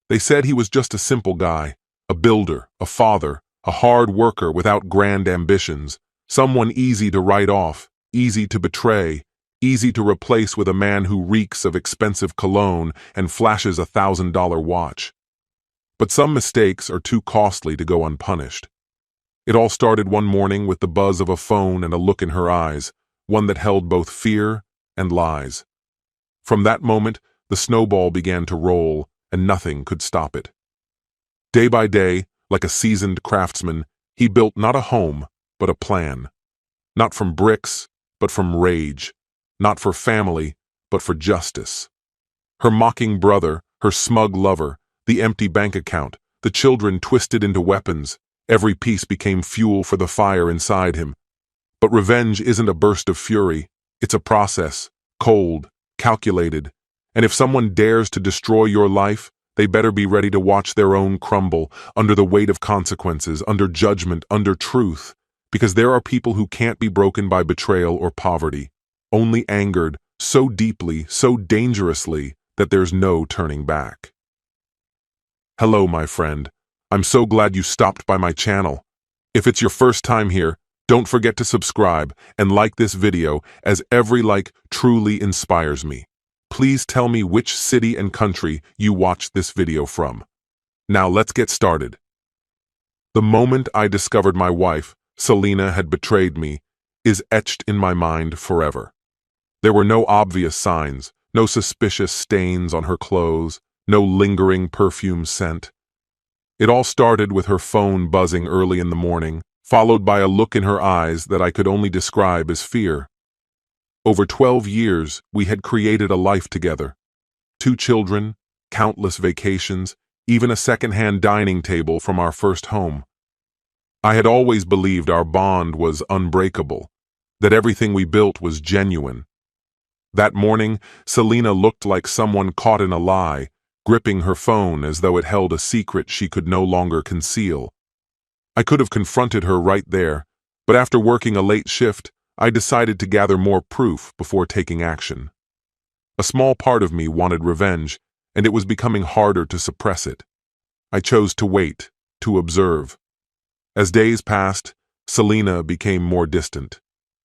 They said he was just a simple guy, a builder, a father, a hard worker without grand ambitions, someone easy to write off, easy to betray, easy to replace with a man who reeks of expensive cologne and flashes $1,000 watch. But some mistakes are too costly to go unpunished. It all started one morning with the buzz of a phone and a look in her eyes, one that held both fear and lies. From that moment, the snowball began to roll, and nothing could stop it. Day by day, like a seasoned craftsman, he built not a home, but a plan. Not from bricks, but from rage. Not for family, but for justice. Her mocking brother, her smug lover, the empty bank account, the children twisted into weapons, every piece became fuel for the fire inside him. But revenge isn't a burst of fury, it's a process, cold, calculated, and if someone dares to destroy your life, they better be ready to watch their own crumble, under the weight of consequences, under judgment, under truth, because there are people who can't be broken by betrayal or poverty, only angered so deeply, so dangerously, that there's no turning back. Hello, my friend. I'm so glad you stopped by my channel. If it's your first time here, don't forget to subscribe and like this video, as every like truly inspires me. Please tell me which city and country you watched this video from. Now let's get started. The moment I discovered my wife, Selena, had betrayed me, is etched in my mind forever. There were no obvious signs, no suspicious stains on her clothes, no lingering perfume scent. It all started with her phone buzzing early in the morning, followed by a look in her eyes that I could only describe as fear. Over 12 years, we had created a life together. 2 children, countless vacations, even a second-hand dining table from our first home. I had always believed our bond was unbreakable, that everything we built was genuine. That morning, Selena looked like someone caught in a lie, gripping her phone as though it held a secret she could no longer conceal. I could have confronted her right there, but after working a late shift, I decided to gather more proof before taking action. A small part of me wanted revenge, and it was becoming harder to suppress it. I chose to wait, to observe. As days passed, Selena became more distant.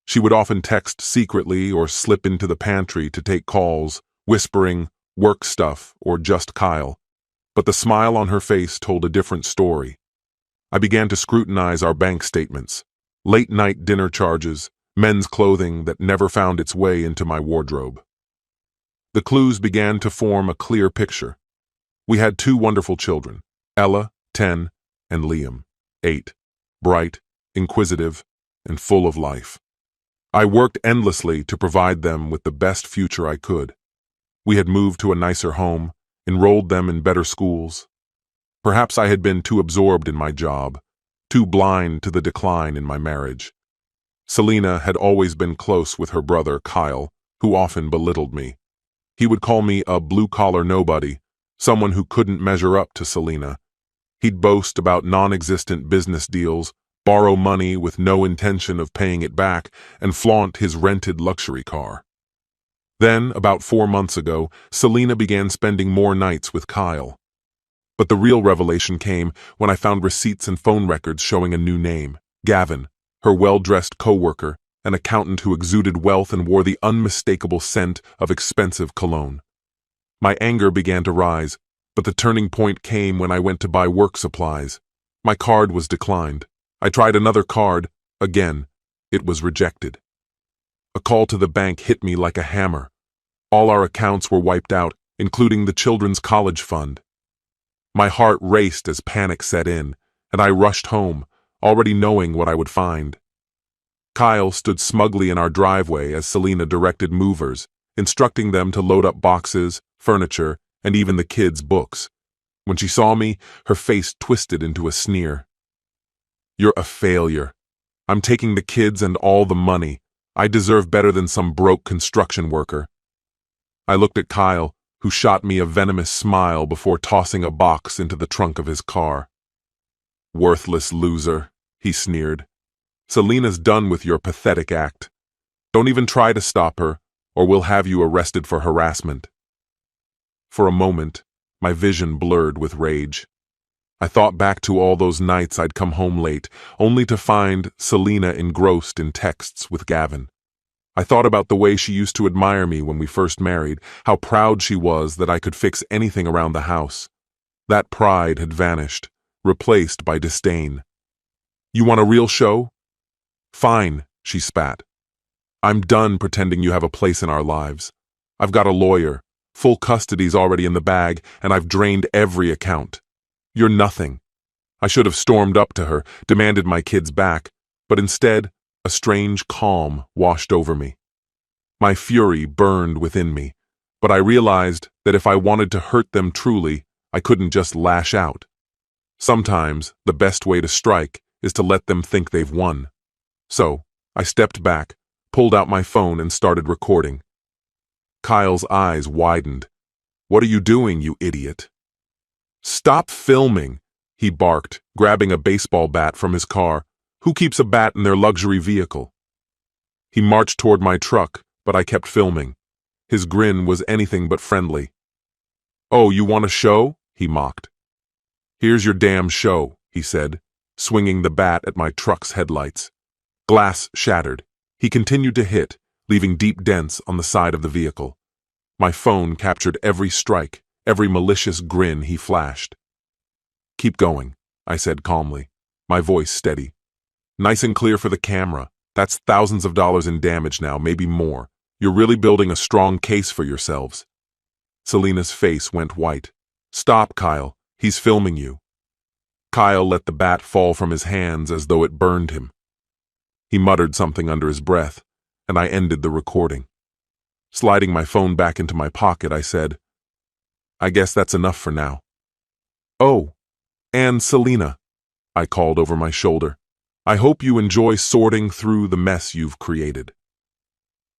She would often text secretly or slip into the pantry to take calls, whispering, work stuff, or just Kyle. But the smile on her face told a different story. I began to scrutinize our bank statements, late-night dinner charges, men's clothing that never found its way into my wardrobe. The clues began to form a clear picture. We had 2 wonderful children, Ella, 10, and Liam, 8, bright, inquisitive, and full of life. I worked endlessly to provide them with the best future I could. We had moved to a nicer home, enrolled them in better schools. Perhaps I had been too absorbed in my job, too blind to the decline in my marriage. Selena had always been close with her brother, Kyle, who often belittled me. He would call me a blue-collar nobody, someone who couldn't measure up to Selena. He'd boast about non-existent business deals, borrow money with no intention of paying it back, and flaunt his rented luxury car. Then, about 4 months ago, Selena began spending more nights with Kyle. But the real revelation came when I found receipts and phone records showing a new name, Gavin, her well-dressed co-worker, an accountant who exuded wealth and wore the unmistakable scent of expensive cologne. My anger began to rise, but the turning point came when I went to buy work supplies. My card was declined. I tried another card. Again, it was rejected. A call to the bank hit me like a hammer. All our accounts were wiped out, including the children's college fund. My heart raced as panic set in, and I rushed home, already knowing what I would find. Kyle stood smugly in our driveway as Selena directed movers, instructing them to load up boxes, furniture, and even the kids' books. When she saw me, her face twisted into a sneer. "You're a failure. I'm taking the kids and all the money. I deserve better than some broke construction worker." I looked at Kyle, who shot me a venomous smile before tossing a box into the trunk of his car. "Worthless loser," he sneered. "Selena's done with your pathetic act. Don't even try to stop her, or we'll have you arrested for harassment." For a moment, my vision blurred with rage. I thought back to all those nights I'd come home late, only to find Selena engrossed in texts with Gavin. I thought about the way she used to admire me when we first married, how proud she was that I could fix anything around the house. That pride had vanished, replaced by disdain. "You want a real show?" "Fine," she spat. "I'm done pretending you have a place in our lives. I've got a lawyer, full custody's already in the bag, and I've drained every account. You're nothing." I should have stormed up to her, demanded my kids back, but instead, a strange calm washed over me. My fury burned within me, but I realized that if I wanted to hurt them truly, I couldn't just lash out. Sometimes, the best way to strike is to let them think they've won. So, I stepped back, pulled out my phone and started recording. Kyle's eyes widened. "What are you doing, you idiot?" "Stop filming," he barked, grabbing a baseball bat from his car. "Who keeps a bat in their luxury vehicle?" He marched toward my truck, but I kept filming. His grin was anything but friendly. "Oh, you want a show?" he mocked. "Here's your damn show," he said, swinging the bat at my truck's headlights. Glass shattered. He continued to hit, leaving deep dents on the side of the vehicle. My phone captured every strike, every malicious grin he flashed. "Keep going," I said calmly, my voice steady. "Nice and clear for the camera. That's thousands of dollars in damage now, maybe more. You're really building a strong case for yourselves." Selena's face went white. "Stop, Kyle. He's filming you." Kyle let the bat fall from his hands as though it burned him. He muttered something under his breath, and I ended the recording. Sliding my phone back into my pocket, I said, "I guess that's enough for now." "Oh, and Selena," I called over my shoulder, "I hope you enjoy sorting through the mess you've created."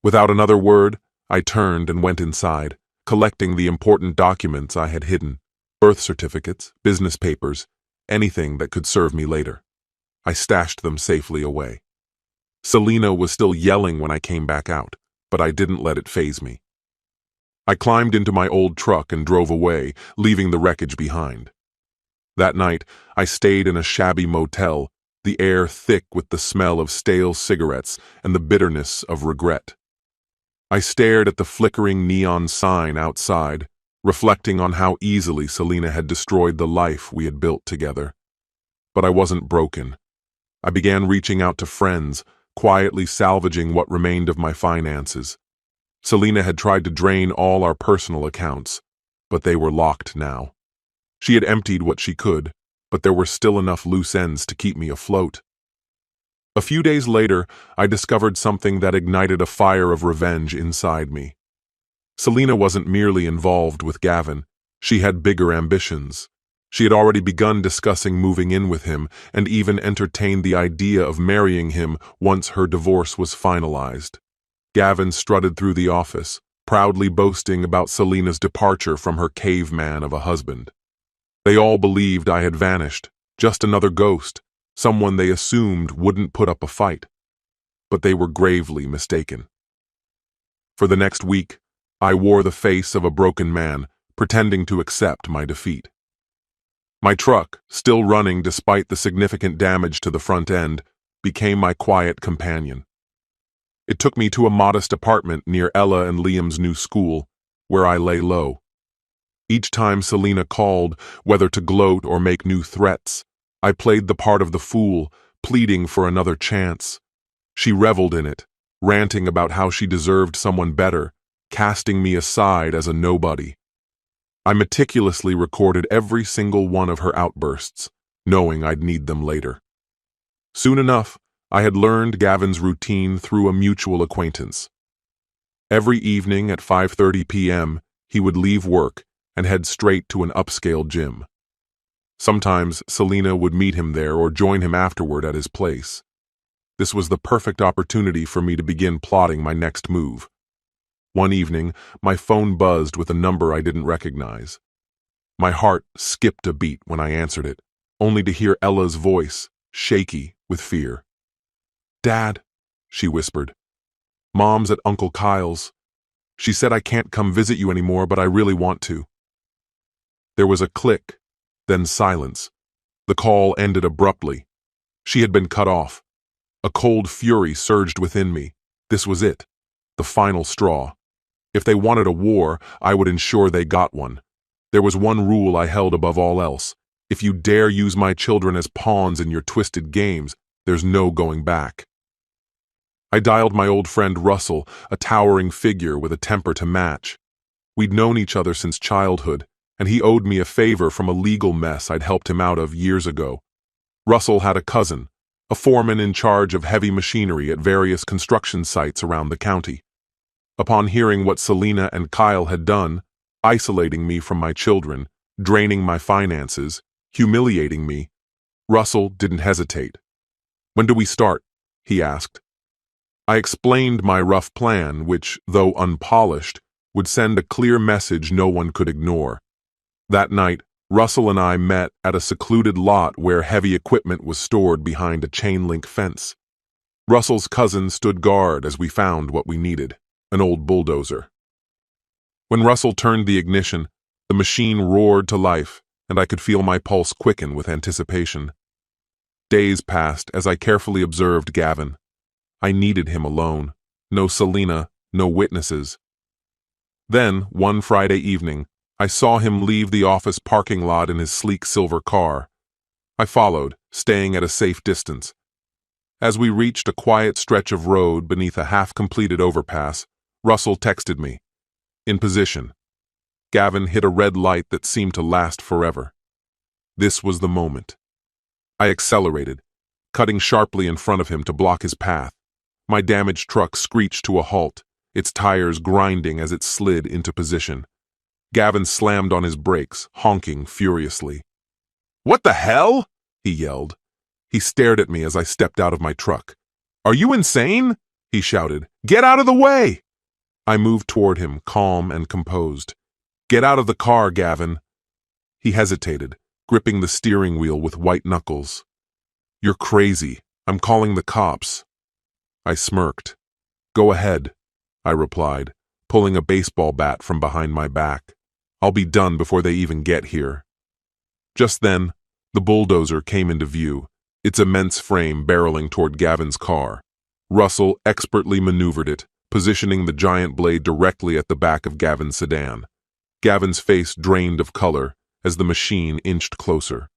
Without another word, I turned and went inside, collecting the important documents I had hidden: birth certificates, business papers, anything that could serve me later. I stashed them safely away. Selena was still yelling when I came back out, but I didn't let it faze me. I climbed into my old truck and drove away, leaving the wreckage behind. That night, I stayed in a shabby motel, the air thick with the smell of stale cigarettes and the bitterness of regret. I stared at the flickering neon sign outside, reflecting on how easily Selena had destroyed the life we had built together. But I wasn't broken. I began reaching out to friends, quietly salvaging what remained of my finances. Selena had tried to drain all our personal accounts, but they were locked now. She had emptied what she could, but there were still enough loose ends to keep me afloat. A few days later, I discovered something that ignited a fire of revenge inside me. Selena wasn't merely involved with Gavin. She had bigger ambitions. She had already begun discussing moving in with him and even entertained the idea of marrying him once her divorce was finalized. Gavin strutted through the office, proudly boasting about Selena's departure from her caveman of a husband. They all believed I had vanished, just another ghost, someone they assumed wouldn't put up a fight. But they were gravely mistaken. For the next week, I wore the face of a broken man, pretending to accept my defeat. My truck, still running despite the significant damage to the front end, became my quiet companion. It took me to a modest apartment near Ella and Liam's new school, where I lay low. Each time Selena called, whether to gloat or make new threats, I played the part of the fool, pleading for another chance. She reveled in it, ranting about how she deserved someone better, casting me aside as a nobody. I meticulously recorded every single one of her outbursts, knowing I'd need them later. Soon enough, I had learned Gavin's routine through a mutual acquaintance. Every evening at 5:30 p.m., he would leave work and head straight to an upscale gym. Sometimes Selena would meet him there or join him afterward at his place. This was the perfect opportunity for me to begin plotting my next move. One evening, my phone buzzed with a number I didn't recognize. My heart skipped a beat when I answered it, only to hear Ella's voice, shaky with fear. "Dad," she whispered. "Mom's at Uncle Kyle's. She said I can't come visit you anymore, but I really want to." There was a click, then silence. The call ended abruptly. She had been cut off. A cold fury surged within me. This was it, the final straw. If they wanted a war, I would ensure they got one. There was one rule I held above all else. If you dare use my children as pawns in your twisted games, there's no going back. I dialed my old friend Russell, a towering figure with a temper to match. We'd known each other since childhood, and he owed me a favor from a legal mess I'd helped him out of years ago. Russell had a cousin, a foreman in charge of heavy machinery at various construction sites around the county. Upon hearing what Selena and Kyle had done, isolating me from my children, draining my finances, humiliating me, Russell didn't hesitate. "When do we start?" he asked. I explained my rough plan, which, though unpolished, would send a clear message no one could ignore. That night, Russell and I met at a secluded lot where heavy equipment was stored behind a chain-link fence. Russell's cousin stood guard as we found what we needed, an old bulldozer. When Russell turned the ignition, the machine roared to life, and I could feel my pulse quicken with anticipation. Days passed as I carefully observed Gavin. I needed him alone. No Selena, no witnesses. Then, one Friday evening, I saw him leave the office parking lot in his sleek silver car. I followed, staying at a safe distance. As we reached a quiet stretch of road beneath a half-completed overpass, Russell texted me. In position. Gavin hit a red light that seemed to last forever. This was the moment. I accelerated, cutting sharply in front of him to block his path. My damaged truck screeched to a halt, its tires grinding as it slid into position. Gavin slammed on his brakes, honking furiously. "What the hell?" he yelled. He stared at me as I stepped out of my truck. "Are you insane?" he shouted. "Get out of the way!" I moved toward him, calm and composed. "Get out of the car, Gavin." He hesitated, gripping the steering wheel with white knuckles. "You're crazy. I'm calling the cops." I smirked. "Go ahead," I replied, pulling a baseball bat from behind my back. "I'll be done before they even get here." Just then, the bulldozer came into view, its immense frame barreling toward Gavin's car. Russell expertly maneuvered it, positioning the giant blade directly at the back of Gavin's sedan. Gavin's face drained of color as the machine inched closer.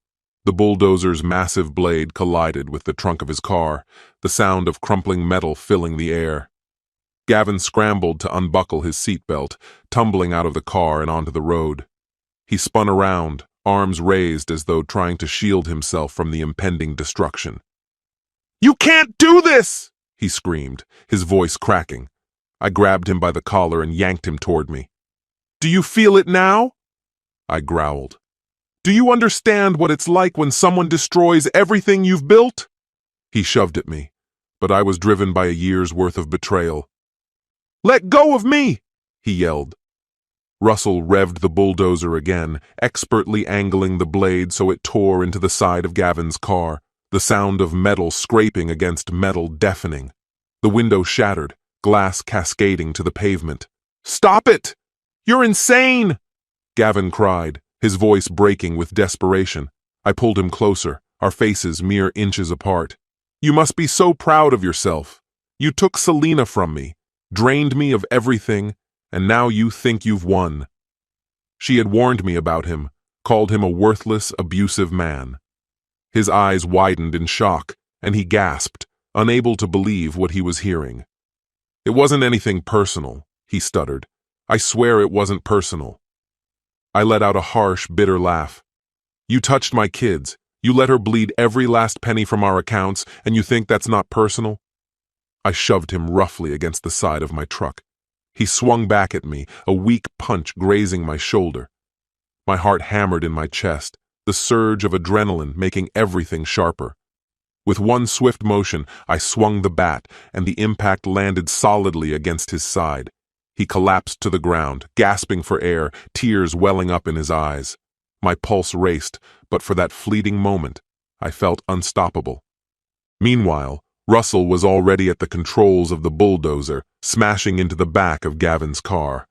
The bulldozer's massive blade collided with the trunk of his car, the sound of crumpling metal filling the air. Gavin scrambled to unbuckle his seatbelt, tumbling out of the car and onto the road. He spun around, arms raised as though trying to shield himself from the impending destruction. "You can't do this!" he screamed, his voice cracking. I grabbed him by the collar and yanked him toward me. "Do you feel it now?" I growled. "Do you understand what it's like when someone destroys everything you've built?" He shoved at me, but I was driven by a year's worth of betrayal. "Let go of me!" he yelled. Russell revved the bulldozer again, expertly angling the blade so it tore into the side of Gavin's car, the sound of metal scraping against metal deafening. The window shattered, glass cascading to the pavement. "Stop it! You're insane!" Gavin cried, his voice breaking with desperation. I pulled him closer, our faces mere inches apart. "You must be so proud of yourself. You took Selena from me, drained me of everything, and now you think you've won." She had warned me about him, called him a worthless, abusive man. His eyes widened in shock, and he gasped, unable to believe what he was hearing. "It wasn't anything personal," he stuttered. "I swear it wasn't personal." I let out a harsh, bitter laugh. "You touched my kids. You let her bleed every last penny from our accounts, and you think that's not personal?" I shoved him roughly against the side of my truck. He swung back at me, a weak punch grazing my shoulder. My heart hammered in my chest, the surge of adrenaline making everything sharper. With one swift motion, I swung the bat, and the impact landed solidly against his side. He collapsed to the ground, gasping for air, tears welling up in his eyes. My pulse raced, but for that fleeting moment, I felt unstoppable. Meanwhile, Russell was already at the controls of the bulldozer, smashing into the back of Gavin's car.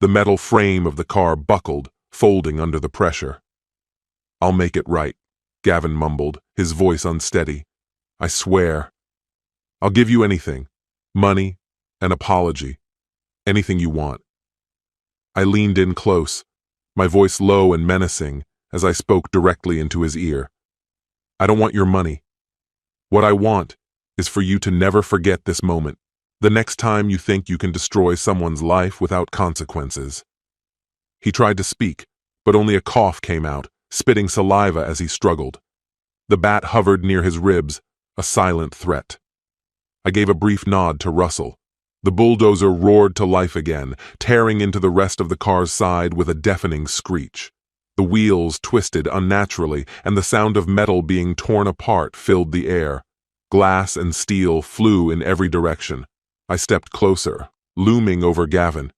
The metal frame of the car buckled, folding under the pressure. "I'll make it right," Gavin mumbled, his voice unsteady. "I swear. I'll give you anything. Money, an apology, anything you want." I leaned in close, my voice low and menacing, as I spoke directly into his ear. "I don't want your money. What I want is for you to never forget this moment, the next time you think you can destroy someone's life without consequences." He tried to speak, but only a cough came out, spitting saliva as he struggled. The bat hovered near his ribs, a silent threat. I gave a brief nod to Russell. The bulldozer roared to life again, tearing into the rest of the car's side with a deafening screech. The wheels twisted unnaturally, and the sound of metal being torn apart filled the air. Glass and steel flew in every direction. I stepped closer, looming over Gavin.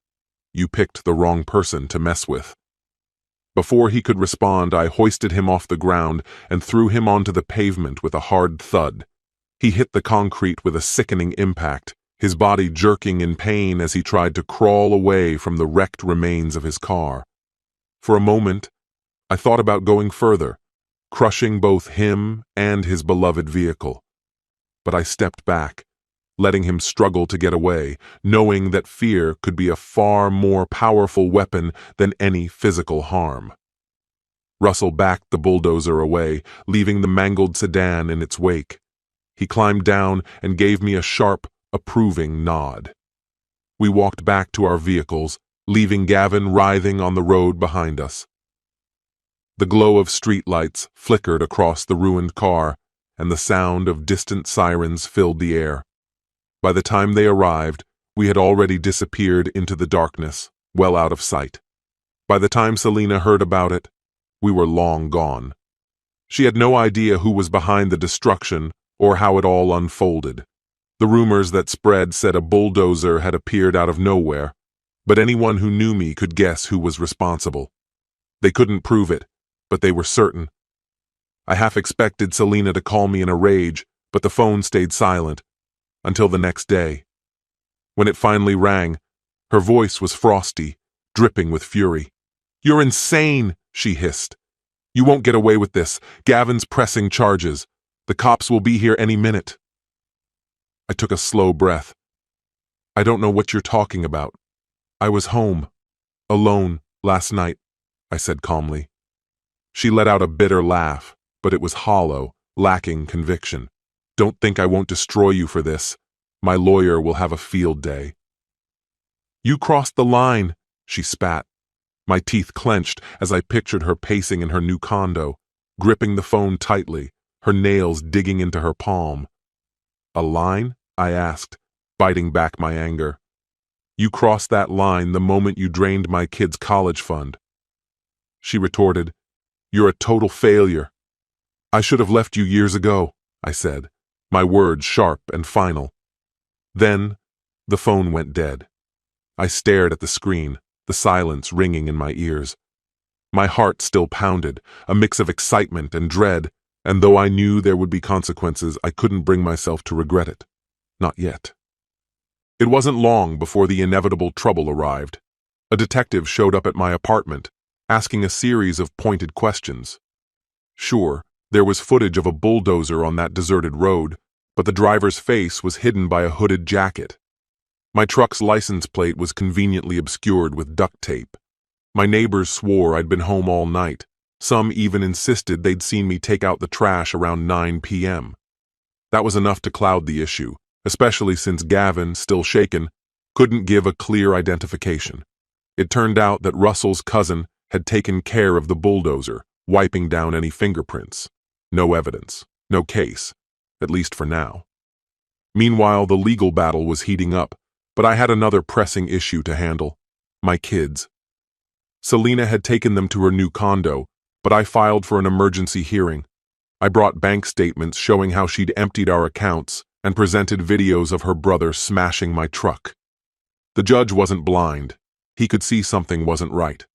"You picked the wrong person to mess with." Before he could respond, I hoisted him off the ground and threw him onto the pavement with a hard thud. He hit the concrete with a sickening impact, his body jerking in pain as he tried to crawl away from the wrecked remains of his car. For a moment, I thought about going further, crushing both him and his beloved vehicle. But I stepped back, letting him struggle to get away, knowing that fear could be a far more powerful weapon than any physical harm. Russell backed the bulldozer away, leaving the mangled sedan in its wake. He climbed down and gave me a sharp, approving nod. We walked back to our vehicles, leaving Gavin writhing on the road behind us. The glow of streetlights flickered across the ruined car, and the sound of distant sirens filled the air. By the time they arrived, we had already disappeared into the darkness, well out of sight. By the time Selena heard about it, we were long gone. She had no idea who was behind the destruction or how it all unfolded. The rumors that spread said a bulldozer had appeared out of nowhere, but anyone who knew me could guess who was responsible. They couldn't prove it, but they were certain. I half expected Selena to call me in a rage, but the phone stayed silent, until the next day. When it finally rang, her voice was frosty, dripping with fury. "You're insane," she hissed. "You won't get away with this. Gavin's pressing charges. The cops will be here any minute." I took a slow breath. "I don't know what you're talking about. I was home, alone, last night," I said calmly. She let out a bitter laugh, but it was hollow, lacking conviction. "Don't think I won't destroy you for this. My lawyer will have a field day." "You crossed the line," she spat. My teeth clenched as I pictured her pacing in her new condo, gripping the phone tightly, her nails digging into her palm. "A line?" I asked, biting back my anger. "You crossed that line the moment you drained my kid's college fund." She retorted, "You're a total failure." "I should have left you years ago," I said, my words sharp and final. Then, the phone went dead. I stared at the screen, the silence ringing in my ears. My heart still pounded, a mix of excitement and dread, and though I knew there would be consequences, I couldn't bring myself to regret it. Not yet. It wasn't long before the inevitable trouble arrived. A detective showed up at my apartment, asking a series of pointed questions. Sure, there was footage of a bulldozer on that deserted road, but the driver's face was hidden by a hooded jacket. My truck's license plate was conveniently obscured with duct tape. My neighbors swore I'd been home all night. Some even insisted they'd seen me take out the trash around 9 p.m. That was enough to cloud the issue, especially since Gavin, still shaken, couldn't give a clear identification. It turned out that Russell's cousin had taken care of the bulldozer, wiping down any fingerprints. No evidence, no case, at least for now. Meanwhile, the legal battle was heating up, but I had another pressing issue to handle: my kids. Selena had taken them to her new condo, but I filed for an emergency hearing. I brought bank statements showing how she'd emptied our accounts and presented videos of her brother smashing my truck. The judge wasn't blind. He could see something wasn't right.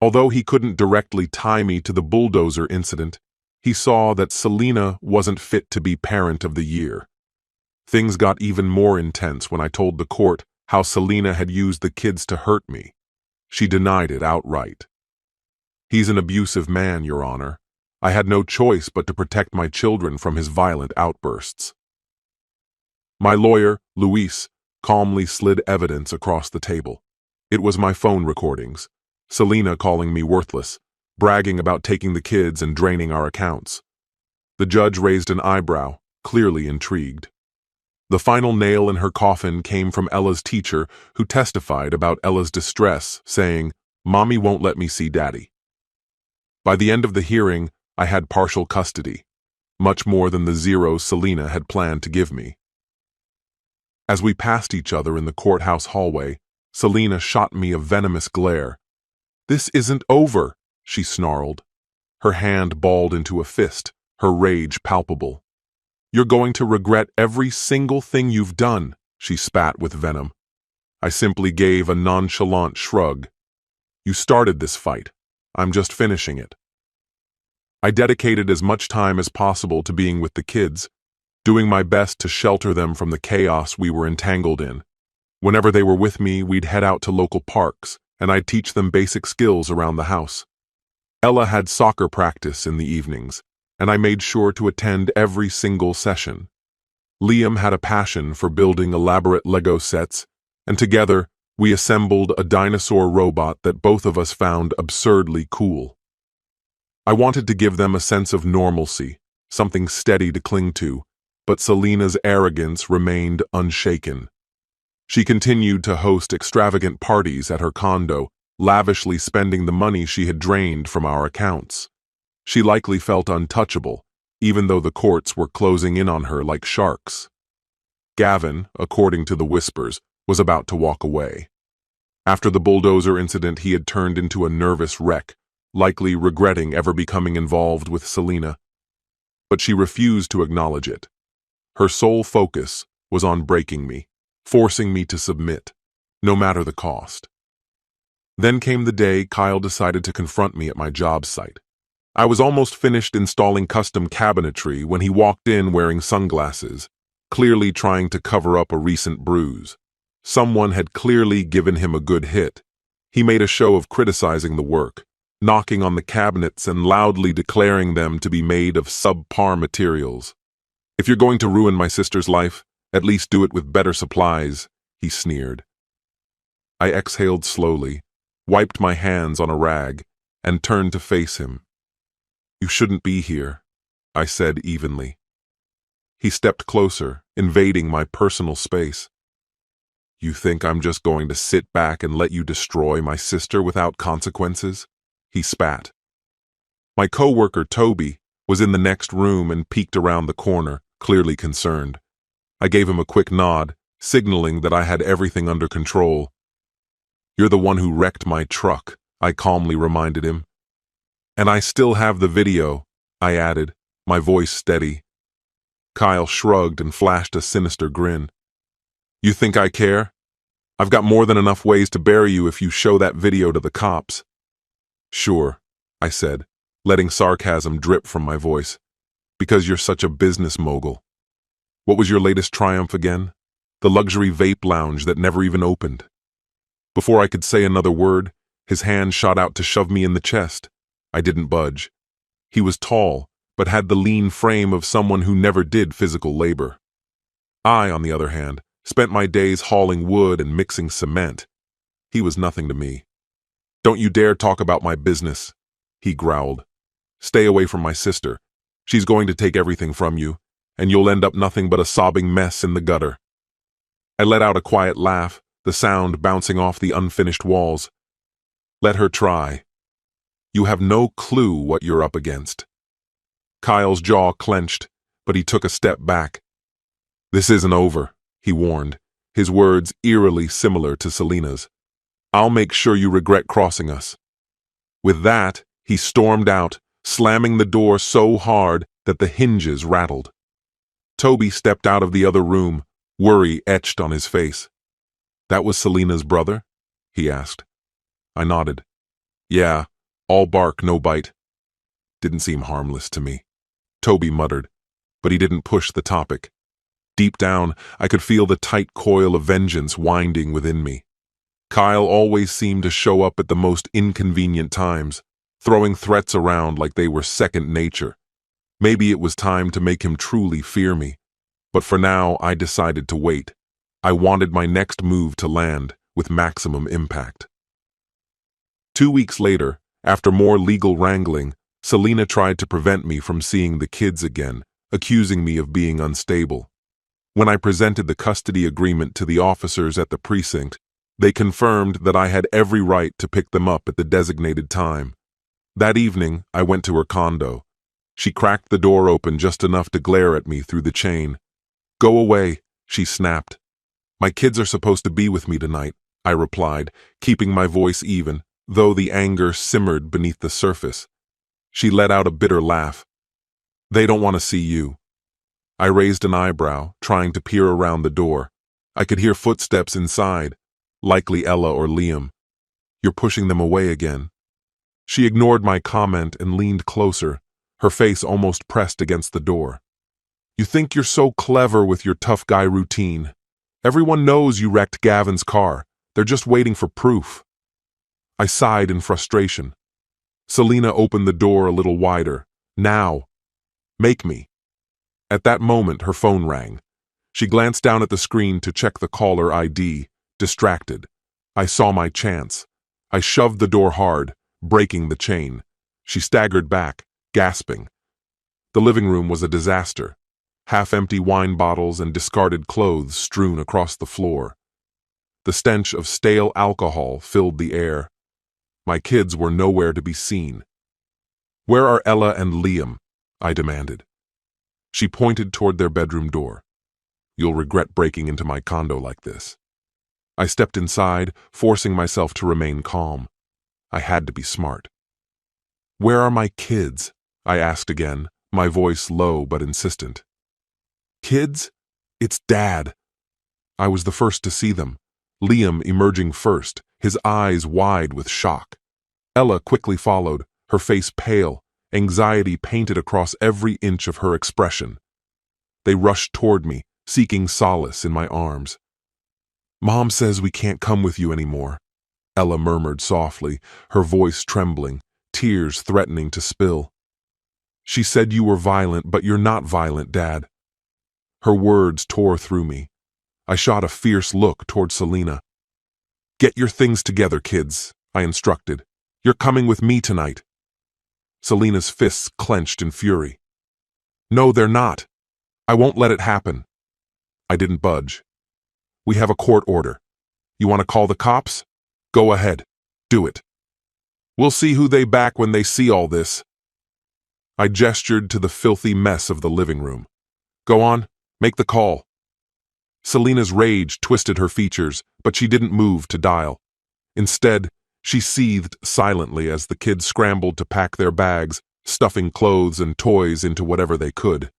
Although he couldn't directly tie me to the bulldozer incident, he saw that Selena wasn't fit to be parent of the year. Things got even more intense when I told the court how Selena had used the kids to hurt me. She denied it outright. He's an abusive man, Your Honor. I had no choice but to protect my children from his violent outbursts. My lawyer, Luis, calmly slid evidence across the table. It was my phone recordings. Selena calling me worthless, bragging about taking the kids and draining our accounts. The judge raised an eyebrow, clearly intrigued. The final nail in her coffin came from Ella's teacher, who testified about Ella's distress, saying, "Mommy won't let me see Daddy." By the end of the hearing, I had partial custody, much more than the zero Selena had planned to give me. As we passed each other in the courthouse hallway, Selena shot me a venomous glare. "This isn't over," she snarled. Her hand balled into a fist, her rage palpable. "You're going to regret every single thing you've done," she spat with venom. I simply gave a nonchalant shrug. "You started this fight. I'm just finishing it." I dedicated as much time as possible to being with the kids, doing my best to shelter them from the chaos we were entangled in. Whenever they were with me, we'd head out to local parks, and I'd teach them basic skills around the house. Ella had soccer practice in the evenings, and I made sure to attend every single session. Liam had a passion for building elaborate Lego sets, and together we assembled a dinosaur robot that both of us found absurdly cool. I wanted to give them a sense of normalcy, something steady to cling to, but Selena's arrogance remained unshaken. She continued to host extravagant parties at her condo, lavishly spending the money she had drained from our accounts. She likely felt untouchable, even though the courts were closing in on her like sharks. Gavin, according to the whispers, was about to walk away. After the bulldozer incident, he had turned into a nervous wreck, likely regretting ever becoming involved with Selena. But she refused to acknowledge it. Her sole focus was on breaking me, forcing me to submit, no matter the cost. Then came the day Kyle decided to confront me at my job site. I was almost finished installing custom cabinetry when he walked in wearing sunglasses, clearly trying to cover up a recent bruise. Someone had clearly given him a good hit. He made a show of criticizing the work, knocking on the cabinets and loudly declaring them to be made of subpar materials. "If you're going to ruin my sister's life, at least do it with better supplies," he sneered. I exhaled slowly, wiped my hands on a rag, and turned to face him. "You shouldn't be here," I said evenly. He stepped closer, invading my personal space. "You think I'm just going to sit back and let you destroy my sister without consequences?" He spat. My coworker, Toby, was in the next room and peeked around the corner, clearly concerned. I gave him a quick nod, signaling that I had everything under control. "You're the one who wrecked my truck," I calmly reminded him. "And I still have the video," I added, my voice steady. Kyle shrugged and flashed a sinister grin. "You think I care? I've got more than enough ways to bury you if you show that video to the cops." "Sure," I said, letting sarcasm drip from my voice. "Because you're such a business mogul. What was your latest triumph again? The luxury vape lounge that never even opened." Before I could say another word, his hand shot out to shove me in the chest. I didn't budge. He was tall, but had the lean frame of someone who never did physical labor. I, on the other hand, spent my days hauling wood and mixing cement. He was nothing to me. "Don't you dare talk about my business," he growled. "Stay away from my sister. She's going to take everything from you, and you'll end up nothing but a sobbing mess in the gutter." I let out a quiet laugh, the sound bouncing off the unfinished walls. "Let her try. You have no clue what you're up against." Kyle's jaw clenched, but he took a step back. "This isn't over," he warned, his words eerily similar to Selena's. "I'll make sure you regret crossing us." With that, he stormed out, slamming the door so hard that the hinges rattled. Toby stepped out of the other room, worry etched on his face. "That was Selena's brother?" he asked. I nodded. "Yeah, all bark, no bite." Didn't seem harmless to me. Toby muttered, but he didn't push the topic. Deep down, I could feel the tight coil of vengeance winding within me. Kyle always seemed to show up at the most inconvenient times, throwing threats around like they were second nature. Maybe it was time to make him truly fear me. But for now, I decided to wait. I wanted my next move to land with maximum impact. 2 weeks later, after more legal wrangling, Selena tried to prevent me from seeing the kids again, accusing me of being unstable. When I presented the custody agreement to the officers at the precinct, they confirmed that I had every right to pick them up at the designated time. That evening, I went to her condo. She cracked the door open just enough to glare at me through the chain. "Go away," she snapped. "My kids are supposed to be with me tonight," I replied, keeping my voice even, though the anger simmered beneath the surface. She let out a bitter laugh. "They don't want to see you." I raised an eyebrow, trying to peer around the door. I could hear footsteps inside, likely Ella or Liam. "You're pushing them away again." She ignored my comment and leaned closer, her face almost pressed against the door. "You think you're so clever with your tough guy routine. Everyone knows you wrecked Gavin's car. They're just waiting for proof." I sighed in frustration. Selena opened the door a little wider. "Now. Make me." At that moment, her phone rang. She glanced down at the screen to check the caller ID, distracted. I saw my chance. I shoved the door hard, breaking the chain. She staggered back, gasping. The living room was a disaster. Half-empty wine bottles and discarded clothes strewn across the floor. The stench of stale alcohol filled the air. My kids were nowhere to be seen. "Where are Ella and Liam?" I demanded. She pointed toward their bedroom door. "You'll regret breaking into my condo like this." I stepped inside, forcing myself to remain calm. I had to be smart. "Where are my kids?" I asked again, my voice low but insistent. "Kids? It's Dad." I was the first to see them, Liam emerging first, his eyes wide with shock. Ella quickly followed, her face pale, anxiety painted across every inch of her expression. They rushed toward me, seeking solace in my arms. "Mom says we can't come with you anymore," Ella murmured softly, her voice trembling, tears threatening to spill. "She said you were violent, but you're not violent, Dad." Her words tore through me. I shot a fierce look toward Selena. "Get your things together, kids," I instructed. "You're coming with me tonight." Selena's fists clenched in fury. "No, they're not. I won't let it happen." I didn't budge. "We have a court order. You want to call the cops? Go ahead. Do it. We'll see who they back when they see all this." I gestured to the filthy mess of the living room. "Go on, make the call." Selena's rage twisted her features, but she didn't move to dial. Instead, she seethed silently as the kids scrambled to pack their bags, stuffing clothes and toys into whatever they could.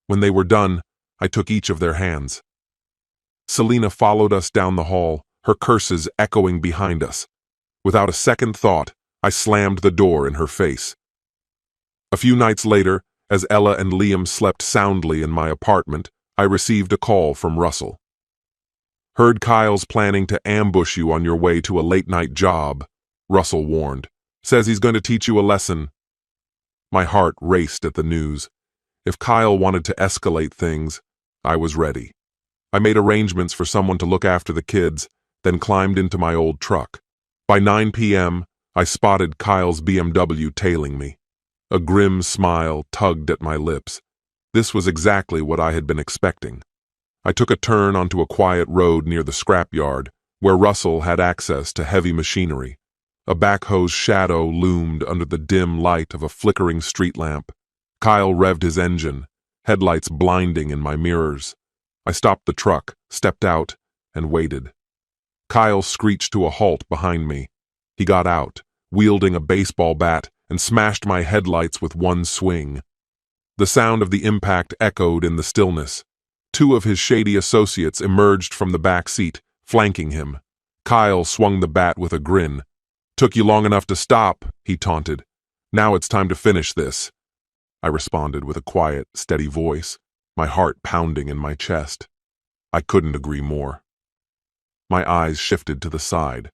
When they were done, I took each of their hands. Selena followed us down the hall, her curses echoing behind us. Without a second thought, I slammed the door in her face. A few nights later, as Ella and Liam slept soundly in my apartment, I received a call from Russell. "Heard Kyle's planning to ambush you on your way to a late-night job," Russell warned. "Says he's going to teach you a lesson." My heart raced at the news. If Kyle wanted to escalate things, I was ready. I made arrangements for someone to look after the kids, then climbed into my old truck. By 9 p.m., I spotted Kyle's BMW tailing me. A grim smile tugged at my lips. This was exactly what I had been expecting. I took a turn onto a quiet road near the scrapyard, where Russell had access to heavy machinery. A backhoe's shadow loomed under the dim light of a flickering street lamp. Kyle revved his engine, headlights blinding in my mirrors. I stopped the truck, stepped out, and waited. Kyle screeched to a halt behind me. He got out, wielding a baseball bat, and smashed my headlights with one swing. The sound of the impact echoed in the stillness. Two of his shady associates emerged from the back seat, flanking him. Kyle swung the bat with a grin. "Took you long enough to stop," he taunted. "Now it's time to finish this." I responded with a quiet, steady voice, my heart pounding in my chest. I couldn't agree more. My eyes shifted to the side.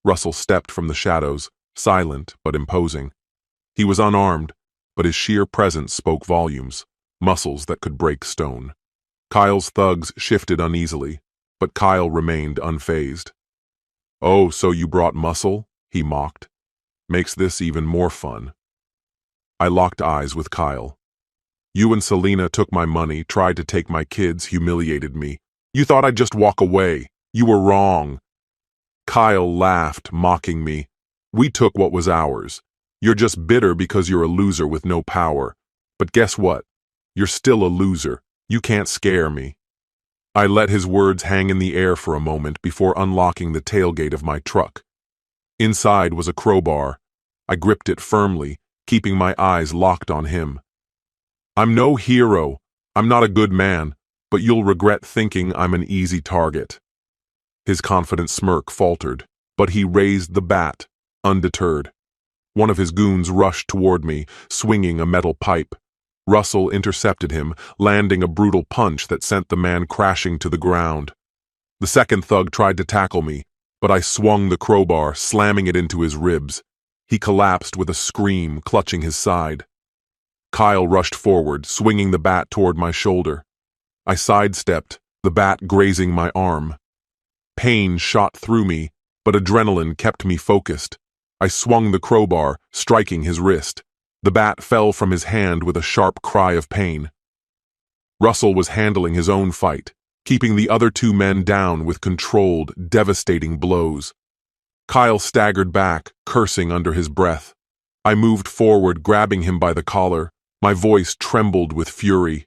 Russell stepped from the shadows, silent but imposing. He was unarmed, but his sheer presence spoke volumes, muscles that could break stone. Kyle's thugs shifted uneasily, but Kyle remained unfazed. "Oh, so you brought muscle?" he mocked. "Makes this even more fun." I locked eyes with Kyle. "You and Selena took my money, tried to take my kids, humiliated me. You thought I'd just walk away. You were wrong." Kyle laughed, mocking me. "We took what was ours. You're just bitter because you're a loser with no power. But guess what? You're still a loser. You can't scare me." I let his words hang in the air for a moment before unlocking the tailgate of my truck. Inside was a crowbar. I gripped it firmly, keeping my eyes locked on him. "I'm no hero. I'm not a good man, but you'll regret thinking I'm an easy target." His confident smirk faltered, but he raised the bat, undeterred. One of his goons rushed toward me, swinging a metal pipe. Russell intercepted him, landing a brutal punch that sent the man crashing to the ground. The second thug tried to tackle me, but I swung the crowbar, slamming it into his ribs. He collapsed with a scream, clutching his side. Kyle rushed forward, swinging the bat toward my shoulder. I sidestepped, the bat grazing my arm. Pain shot through me, but adrenaline kept me focused. I swung the crowbar, striking his wrist. The bat fell from his hand with a sharp cry of pain. Russell was handling his own fight, keeping the other two men down with controlled, devastating blows. Kyle staggered back, cursing under his breath. I moved forward, grabbing him by the collar. My voice trembled with fury.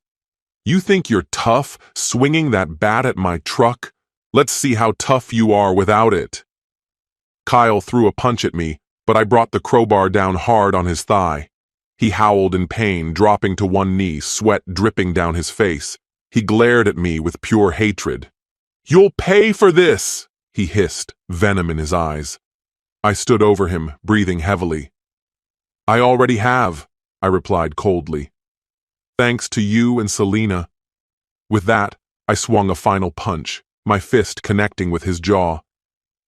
"You think you're tough, swinging that bat at my truck? Let's see how tough you are without it." Kyle threw a punch at me, but I brought the crowbar down hard on his thigh. He howled in pain, dropping to one knee, sweat dripping down his face. He glared at me with pure hatred. "You'll pay for this!" he hissed, venom in his eyes. I stood over him, breathing heavily. "I already have," I replied coldly. "Thanks to you and Selena." With that, I swung a final punch, my fist connecting with his jaw.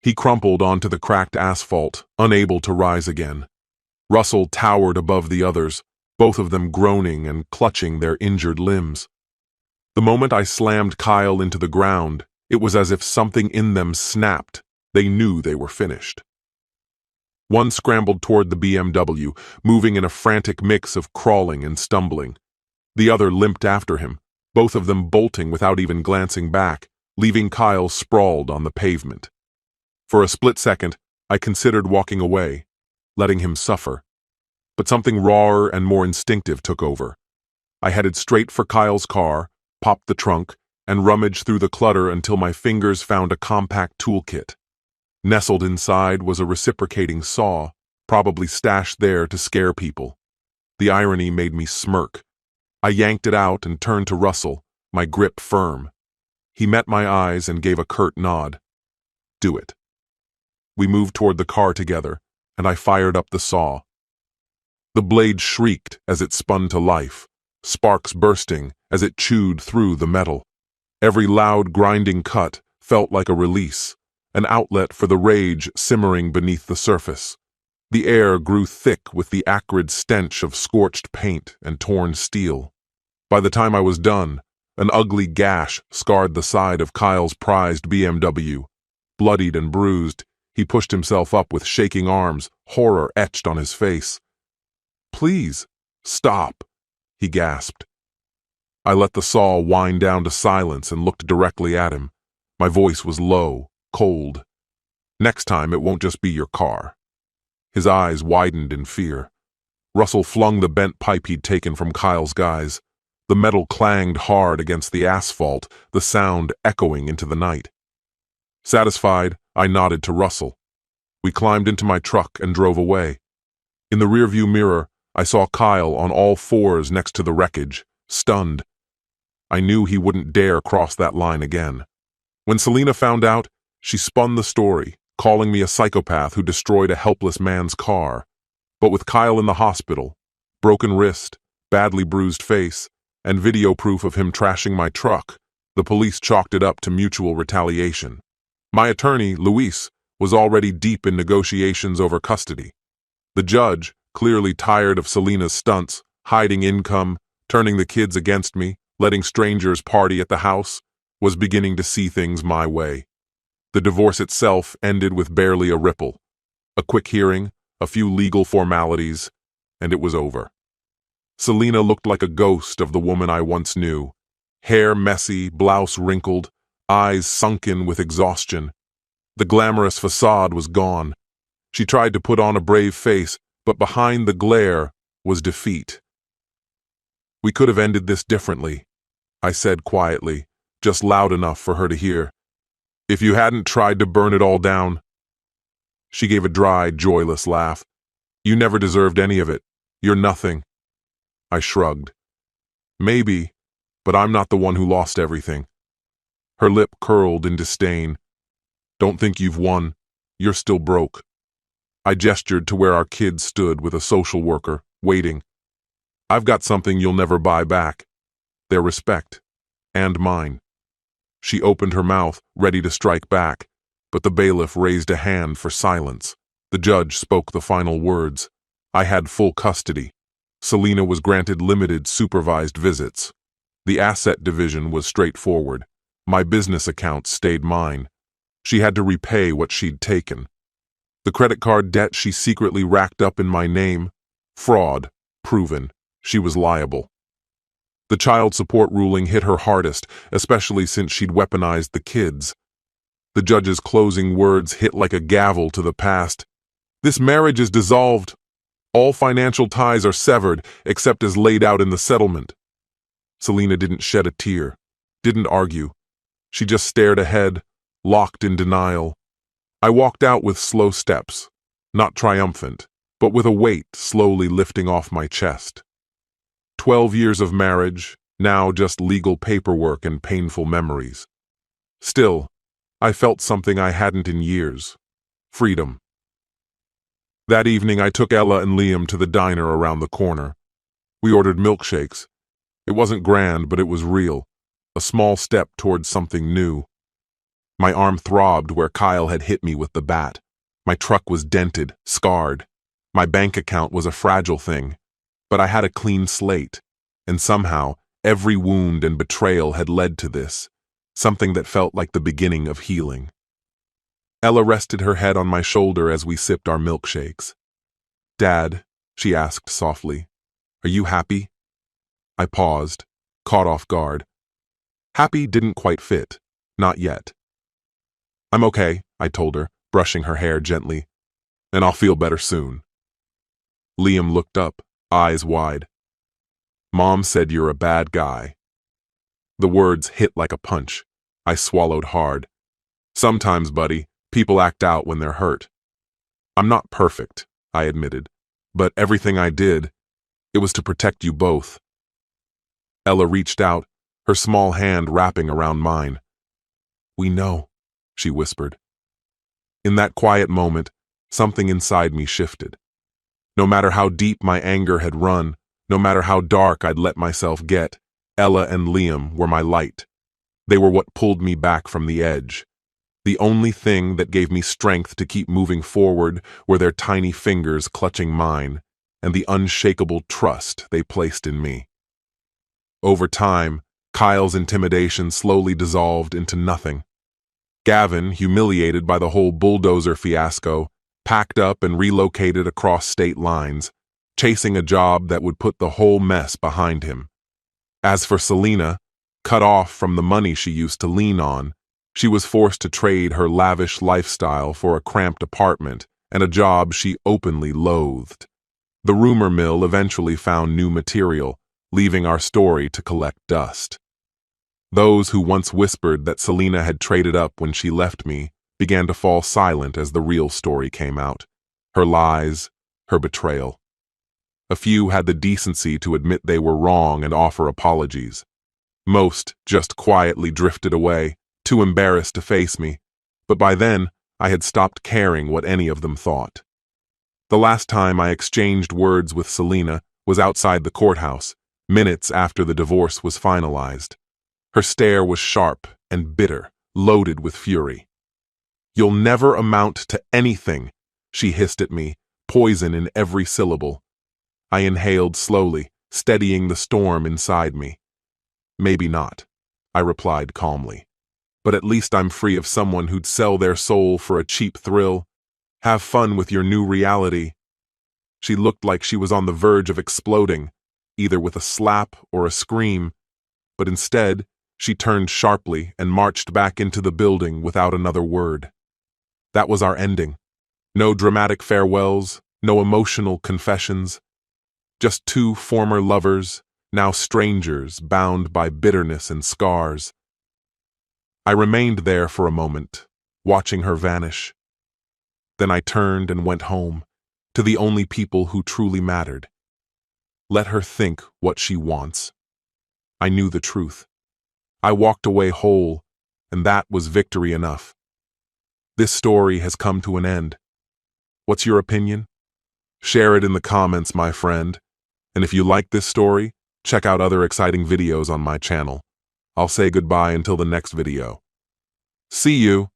He crumpled onto the cracked asphalt, unable to rise again. Russell towered above the others, both of them groaning and clutching their injured limbs. The moment I slammed Kyle into the ground, it was as if something in them snapped. They knew they were finished. One scrambled toward the BMW, moving in a frantic mix of crawling and stumbling. The other limped after him, both of them bolting without even glancing back, leaving Kyle sprawled on the pavement. For a split second, I considered walking away, letting him suffer. But something rawer and more instinctive took over. I headed straight for Kyle's car, popped the trunk, and rummaged through the clutter until my fingers found a compact toolkit. Nestled inside was a reciprocating saw, probably stashed there to scare people. The irony made me smirk. I yanked it out and turned to Russell, my grip firm. He met my eyes and gave a curt nod. "Do it." We moved toward the car together, and I fired up the saw. The blade shrieked as it spun to life, sparks bursting as it chewed through the metal. Every loud, grinding cut felt like a release, an outlet for the rage simmering beneath the surface. The air grew thick with the acrid stench of scorched paint and torn steel. By the time I was done, an ugly gash scarred the side of Kyle's prized BMW. Bloodied and bruised, he pushed himself up with shaking arms, horror etched on his face. "Please, stop," he gasped. I let the saw wind down to silence and looked directly at him. My voice was low, cold. "Next time it won't just be your car." His eyes widened in fear. Russell flung the bent pipe he'd taken from Kyle's guys. The metal clanged hard against the asphalt, the sound echoing into the night. Satisfied, I nodded to Russell. We climbed into my truck and drove away. In the rearview mirror, I saw Kyle on all fours next to the wreckage, stunned. I knew he wouldn't dare cross that line again. When Selena found out, she spun the story, calling me a psychopath who destroyed a helpless man's car. But with Kyle in the hospital, broken wrist, badly bruised face, and video proof of him trashing my truck, the police chalked it up to mutual retaliation. My attorney, Luis, was already deep in negotiations over custody. The judge, clearly tired of Selena's stunts, hiding income, turning the kids against me, letting strangers party at the house, was beginning to see things my way. The divorce itself ended with barely a ripple. A quick hearing, a few legal formalities, and it was over. Selena looked like a ghost of the woman I once knew. Hair messy, blouse wrinkled, eyes sunken with exhaustion. The glamorous facade was gone. She tried to put on a brave face, but behind the glare was defeat. "We could have ended this differently," I said quietly, just loud enough for her to hear. "If you hadn't tried to burn it all down." She gave a dry, joyless laugh. "You never deserved any of it. You're nothing." I shrugged. "Maybe, but I'm not the one who lost everything." Her lip curled in disdain. "Don't think you've won. You're still broke." I gestured to where our kids stood with a social worker, waiting. "I've got something you'll never buy back. Their respect. And mine." She opened her mouth, ready to strike back, but the bailiff raised a hand for silence. The judge spoke the final words. I had full custody. Selena was granted limited supervised visits. The asset division was straightforward. My business accounts stayed mine. She had to repay what she'd taken. The credit card debt she secretly racked up in my name, fraud, proven. She was liable. The child support ruling hit her hardest, especially since she'd weaponized the kids. The judge's closing words hit like a gavel to the past. "This marriage is dissolved. All financial ties are severed, except as laid out in the settlement." Selena didn't shed a tear, didn't argue. She just stared ahead, locked in denial. I walked out with slow steps, not triumphant, but with a weight slowly lifting off my chest. 12 years of marriage, now just legal paperwork and painful memories. Still, I felt something I hadn't in years. Freedom. That evening I took Ella and Liam to the diner around the corner. We ordered milkshakes. It wasn't grand, but it was real. A small step towards something new. My arm throbbed where Kyle had hit me with the bat. My truck was dented, scarred. My bank account was a fragile thing. But I had a clean slate. And somehow, every wound and betrayal had led to this. Something that felt like the beginning of healing. Ella rested her head on my shoulder as we sipped our milkshakes. "Dad," she asked softly, "are you happy?" I paused, caught off guard. Happy didn't quite fit. Not yet. "I'm okay," I told her, brushing her hair gently. "And I'll feel better soon." Liam looked up, eyes wide. "Mom said you're a bad guy." The words hit like a punch. I swallowed hard. "Sometimes, buddy, people act out when they're hurt." "I'm not perfect," I admitted, "but everything I did, it was to protect you both." Ella reached out, her small hand wrapping around mine. "We know," she whispered. In that quiet moment, something inside me shifted. No matter how deep my anger had run, no matter how dark I'd let myself get, Ella and Liam were my light. They were what pulled me back from the edge. The only thing that gave me strength to keep moving forward were their tiny fingers clutching mine, and the unshakable trust they placed in me. Over time, Kyle's intimidation slowly dissolved into nothing. Gavin, humiliated by the whole bulldozer fiasco, packed up and relocated across state lines, chasing a job that would put the whole mess behind him. As for Selena, cut off from the money she used to lean on, she was forced to trade her lavish lifestyle for a cramped apartment and a job she openly loathed. The rumor mill eventually found new material, leaving our story to collect dust. Those who once whispered that Selena had traded up when she left me began to fall silent as the real story came out. Her lies, her betrayal. A few had the decency to admit they were wrong and offer apologies. Most just quietly drifted away, too embarrassed to face me, but by then I had stopped caring what any of them thought. The last time I exchanged words with Selena was outside the courthouse, minutes after the divorce was finalized. Her stare was sharp and bitter, loaded with fury. "You'll never amount to anything," she hissed at me, poison in every syllable. I inhaled slowly, steadying the storm inside me. Maybe not, I replied calmly. But at least I'm free of someone who'd sell their soul for a cheap thrill. Have fun with your new reality. She looked like she was on the verge of exploding, either with a slap or a scream, but instead, she turned sharply and marched back into the building without another word. That was our ending. No dramatic farewells, no emotional confessions. Just two former lovers, now strangers, bound by bitterness and scars. I remained there for a moment, watching her vanish. Then I turned and went home, to the only people who truly mattered. Let her think what she wants. I knew the truth. I walked away whole, and that was victory enough. This story has come to an end. What's your opinion? Share it in the comments, my friend. And if you like this story, check out other exciting videos on my channel. I'll say goodbye until the next video. See you!